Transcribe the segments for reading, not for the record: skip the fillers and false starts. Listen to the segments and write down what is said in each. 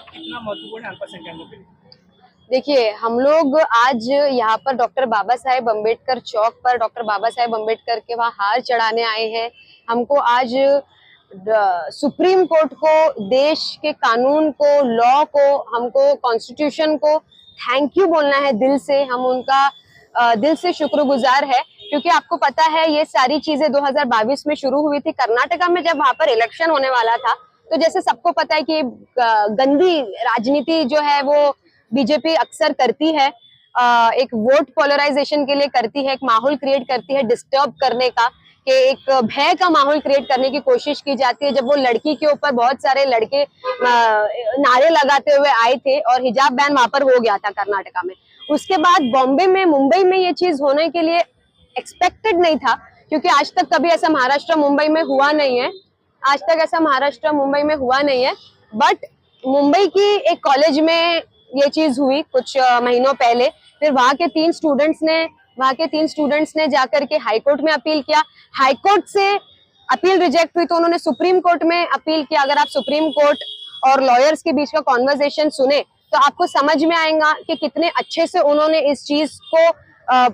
कितना महत्वपूर्ण है अल्पसंख्यकों के लिए? देखिए, हम लोग आज यहाँ पर डॉक्टर बाबा साहेब अम्बेडकर चौक पर डॉक्टर बाबा साहेब अम्बेडकर के वहाँ हार चढ़ाने आए हैं। हमको आज सुप्रीम कोर्ट को, देश के कानून को, लॉ को, हमको कॉन्स्टिट्यूशन को थैंक यू बोलना है दिल से। हम उनका दिल से शुक्रगुजार है, क्योंकि आपको पता है ये सारी चीजें 2022 में शुरू हुई थी कर्नाटका में, जब वहां पर इलेक्शन होने वाला था। तो जैसे सबको पता है कि गंदी राजनीति जो है वो बीजेपी अक्सर करती है, एक वोट पोलराइजेशन के लिए करती है, एक माहौल क्रिएट करती है डिस्टर्ब करने का, कि एक भय का माहौल क्रिएट करने की कोशिश की जाती है। जब वो लड़की के ऊपर बहुत सारे लड़के नारे लगाते हुए आए थे और हिजाब बैन वहां पर हो गया था कर्नाटका में। उसके बाद बॉम्बे में, मुंबई में ये चीज होने के लिए एक्सपेक्टेड नहीं था, क्योंकि आज तक कभी ऐसा महाराष्ट्र मुंबई में हुआ नहीं है। आज तक ऐसा महाराष्ट्र मुंबई में हुआ नहीं है। बट मुंबई की एक कॉलेज में ये चीज हुई कुछ महीनों पहले। फिर वहां के तीन स्टूडेंट्स ने जाकर के हाई कोर्ट में अपील किया। हाई कोर्ट से अपील रिजेक्ट हुई तो उन्होंने सुप्रीम कोर्ट में अपील किया। अगर आप सुप्रीम कोर्ट और लॉयर्स के बीच का कॉन्वर्सेशन सुने तो आपको समझ में आएगा कि कितने अच्छे से उन्होंने इस चीज को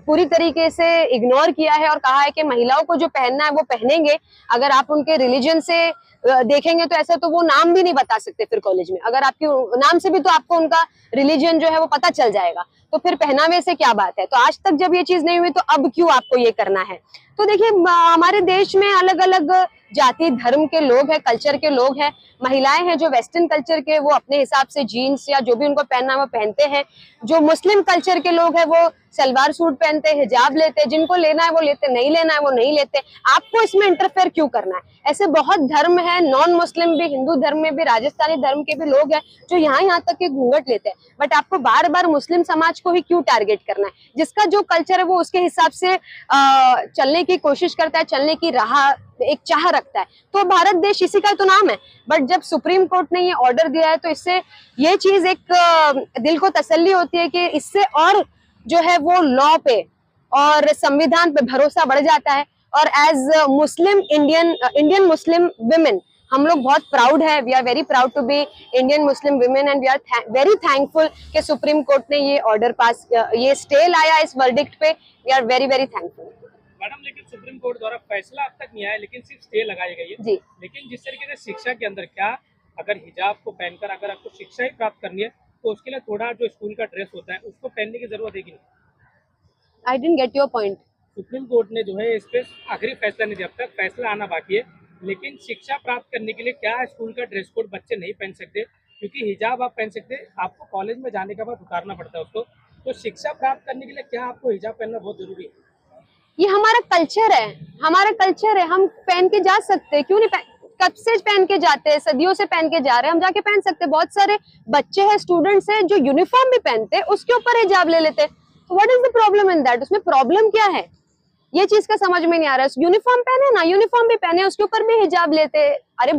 पूरी तरीके से इग्नोर किया है और कहा है कि महिलाओं को जो पहनना है वो पहनेंगे। अगर आप उनके रिलीजन से देखेंगे तो ऐसा तो वो नाम भी नहीं बता सकते फिर कॉलेज में। अगर आपके नाम से भी तो आपको उनका रिलीजन जो है वो पता चल जाएगा, तो फिर पहनावे से क्या बात है। तो आज तक जब ये चीज नहीं हुई तो अब क्यों आपको ये करना है। तो देखिए, हमारे देश में अलग अलग जाति धर्म के लोग हैं, कल्चर के लोग हैं। महिलाएं हैं जो वेस्टर्न कल्चर के, वो अपने हिसाब से जीन्स या जो भी उनको पहनना है वो पहनते हैं। जो मुस्लिम कल्चर के लोग हैं वो सलवार सूट पहनते, हिजाब लेते, जिनको लेना है वो लेते, नहीं लेना है वो नहीं लेते। आपको इसमें इंटरफेयर क्यों करना है। ऐसे बहुत धर्म है, नॉन मुस्लिम भी, हिंदू धर्म में भी, राजस्थानी धर्म के भी लोग हैं जो यहाँ तक के घूंघट लेते हैं। बट आपको बार बार मुस्लिम समाज को ही क्यों टारगेट करना है। जिसका जो कल्चर है वो उसके हिसाब से चलने की कोशिश करता है, चलने की राह एक चाह रखता है। तो भारत देश इसी का तो नाम है। बट जब सुप्रीम कोर्ट ने ये ऑर्डर दिया है तो इससे ये चीज एक दिल को तसल्ली होती है कि इससे और जो है वो लॉ पे और संविधान पे भरोसा बढ़ जाता है। और as Muslim Indian Muslim women हम लोग बहुत प्राउड है। We are very proud to be Indian Muslim women and we are very thankful कि सुप्रीम कोर्ट ने ये ऑर्डर पास, ये स्टे लाया इस वर्डिक्ट पे। We are very very thankful. Madam, लेकिन सुप्रीम कोर्ट द्वारा फैसला अब तक नहीं आया, लेकिन सिर्फ स्टे लगाई गई है जी। लेकिन जिस तरीके से शिक्षा के अंदर, क्या अगर हिजाब को पहनकर अगर आपको शिक्षा ही प्राप्त करनी है तो उसके लिए थोड़ा जो स्कूल का ड्रेस होता है उसको पहनने की जरूरत है कि नहीं? I didn't get your point. Supreme court ने जो है इस पे आखिरी फैसला नहीं दिया, अब तक फैसला आना बाकी है। लेकिन शिक्षा प्राप्त करने के लिए क्या स्कूल का ड्रेस कोड बच्चे नहीं पहन सकते? क्योंकि हिजाब आप पहन सकते, आपको कॉलेज में जाने के बाद उतारना पड़ता है उसको। तो शिक्षा प्राप्त करने के लिए क्या आपको हिजाब पहनना बहुत जरूरी है? ये हमारा कल्चर है, हमारा कल्चर है। हम पहन के जा सकते हैं, क्यों नहीं कब से पहन के जाते हैं, सदियों से पहन के जा रहे हैं, हम जाके पहन सकते हैं। बहुत सारे बच्चे हैं, स्टूडेंट्स हैं जो यूनिफॉर्म भी पहनते हैं, उसके ऊपर हिजाब ले लेते हैं। तो what is the problem in that. उसमें प्रॉब्लम क्या है, ये चीज का समझ में नहीं आ रहा है। यूनिफॉर्म पहने ना, यूनिफॉर्म भी पहने, उसके ऊपर भी हिजाब लेते। अरे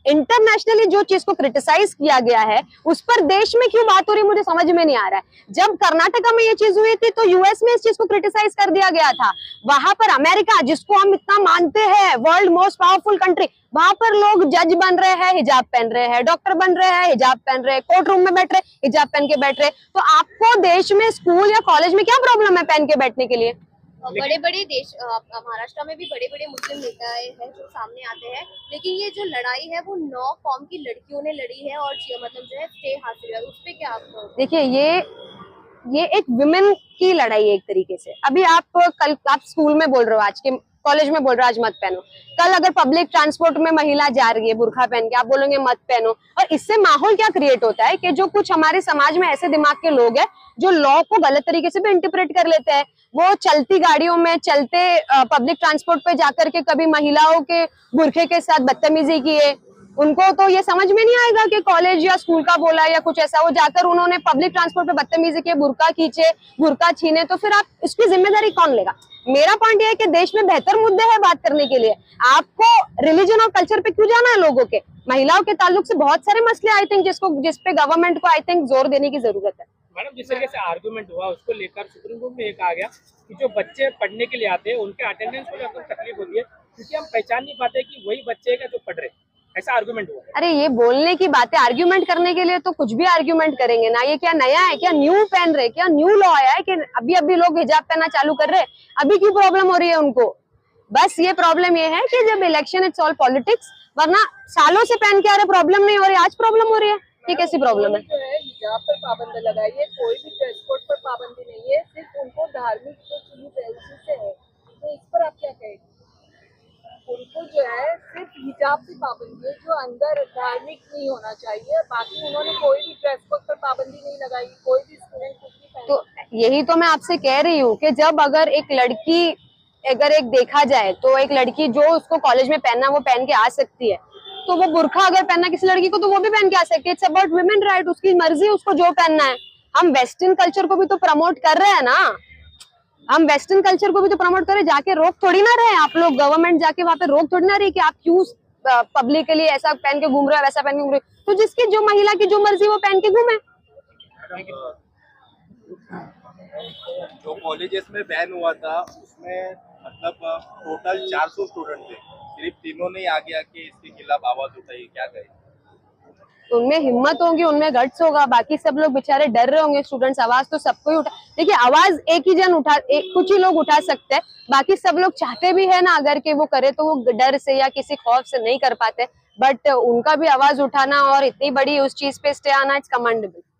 इंटरनेशनली जो चीज को क्रिटिसाइज किया गया है उस पर देश में क्यों बात हो रही है, मुझे समझ में नहीं आ रहा है। जब कर्नाटका में ये चीज हुई थी तो यूएस में इस चीज को क्रिटिसाइज कर दिया गया था। वहां पर अमेरिका, जिसको हम इतना मानते हैं वर्ल्ड मोस्ट पावरफुल कंट्री, वहां पर लोग जज बन रहे हैं, हिजाब पहन रहे हैं, डॉक्टर बन रहे हैं, हिजाब पहन रहे हैं, कोर्ट रूम में बैठ रहे, हिजाब पहन के बैठ रहे। तो आपको देश में स्कूल या कॉलेज में क्या प्रॉब्लम है पहन के बैठने के लिए। बड़े बड़े देश, महाराष्ट्र में भी बड़े बड़े मुस्लिम नेता हैं जो सामने आते हैं, लेकिन ये जो लड़ाई है वो 9 कॉम की लड़कियों ने लड़ी है और मतलब जो है स्टे हासिल है, उस पे क्या आप। देखिए, ये एक विमेन की लड़ाई है एक तरीके से। अभी कल आप स्कूल में बोल रहे हो, आज के कॉलेज में बोल रहे हो आज मत पहनो, कल अगर पब्लिक ट्रांसपोर्ट में महिला जा रही है बुर्खा पहन के, आप बोलोगे मत पहनो। और इससे माहौल क्या क्रिएट होता है कि जो कुछ हमारे समाज में ऐसे दिमाग के लोग हैं जो लॉ को गलत तरीके से भी इंटरप्रेट कर लेते हैं। वो चलती गाड़ियों में, चलते पब्लिक ट्रांसपोर्ट पे जाकर के कभी महिलाओं के बुरखे के साथ बदतमीजी किए। उनको तो ये समझ में नहीं आएगा कि कॉलेज या स्कूल का बोला या कुछ ऐसा। वो जाकर उन्होंने पब्लिक ट्रांसपोर्ट पे बदतमीजी की, बुर्का खींचे, बुर्का छीने, तो फिर आप इसकी जिम्मेदारी कौन लेगा। मेरा पॉइंट ये है कि देश में बेहतर मुद्दे हैं बात करने के लिए। आपको रिलीजन और कल्चर पे क्यों जाना है लोगों के। महिलाओं के ताल्लुक से बहुत सारे मसले आई थिंक जिसपे गवर्नमेंट को आई थिंक जोर देने की जरूरत है। मैडम, जिस तरीके से आर्गुमेंट हुआ उसको लेकर सुप्रीम कोर्ट में ये कहा गया कि जो बच्चे पढ़ने के लिए आते हैं उनके अटेंडेंस को लेकर तकलीफ होती है, क्योंकि हम पहचान नहीं पाते कि वही बच्चे हैं जो पढ़ रहे हैं। ऐसा आर्गुमेंट हुआ है। अरे ये बोलने की बातें, आर्ग्यूमेंट करने के लिए तो कुछ भी आर्ग्यूमेंट करेंगे ना। ये क्या नया है, क्या न्यू पहन रहे, क्या न्यू लॉ आया है कि अभी अभी लोग हिजाब पहनना चालू कर रहे हैं, अभी क्यों प्रॉब्लम हो रही है उनको? बस ये प्रॉब्लम ये है कि जब इलेक्शन इट्स ऑल पॉलिटिक्स, वरना सालों से पहन के आ रहे, प्रॉब्लम नहीं हो रही, आज प्रॉब्लम हो रही है। ये कैसी प्रॉब्लम है? जो है हिजाब पर पाबंदी लगाई है, कोई भी ड्रेस कोड पर पाबंदी नहीं है, सिर्फ उनको धार्मिक जो चीज है उसी से है। तो इस पर आप क्या कहेंगे? उनको जो है सिर्फ हिजाब से पाबंदी है, जो अंदर धार्मिक नहीं होना चाहिए। बाकी उन्होंने कोई भी ड्रेस कोड पर पाबंदी नहीं लगाई, कोई भी स्टूडेंट कुछ भी पहन। तो यही तो मैं आपसे कह रही हूँ कि जब अगर एक लड़की, अगर एक देखा जाए तो एक लड़की जो उसको कॉलेज में पहनना वो पहन के आ सकती है, तो वो बुरखा अगर पहनना किसी लड़की को तो वो भी पहन के आ सकती है। इट्स अबाउट वुमेन राइट, उसकी मर्जी, उसको जो पहनना है। हम वेस्टर्न कल्चर को भी तो प्रमोट कर रहे हैं ना, हम वेस्टर्न कल्चर को भी तो प्रमोट करें, जाके रोक थोड़ी ना रहे आप लोग। गवर्नमेंट जाके वहां पे रोक थोड़ी ना रही कि आप क्यों पब्लिकली ऐसा पहन के घूम रहे हो, वैसा पहन के घूम रहे हो। तो जिसकी जो महिला की जो मर्जी वो पहन के घूमे। जो कॉलेजेस में बैन हुआ था उसमें मतलब टोटल 400 स्टूडेंट थे, सिर्फ तीनों ने आगे आके इसके खिलाफ आवाज उठाई, क्या कहें? उनमें हिम्मत होगी, उनमें गट्स होगा, बाकी सब लोग बेचारे डर रहे होंगे। स्टूडेंट्स आवाज तो सबको ही उठा, देखिए आवाज एक ही जन उठा, कुछ ही लोग उठा सकते हैं, बाकी सब लोग चाहते भी है ना अगर के वो करे तो वो डर से या किसी खौफ से नहीं कर पाते। बट उनका भी आवाज उठाना और इतनी बड़ी उस चीज पे स्टे आना, इट्स कमेंडेबल।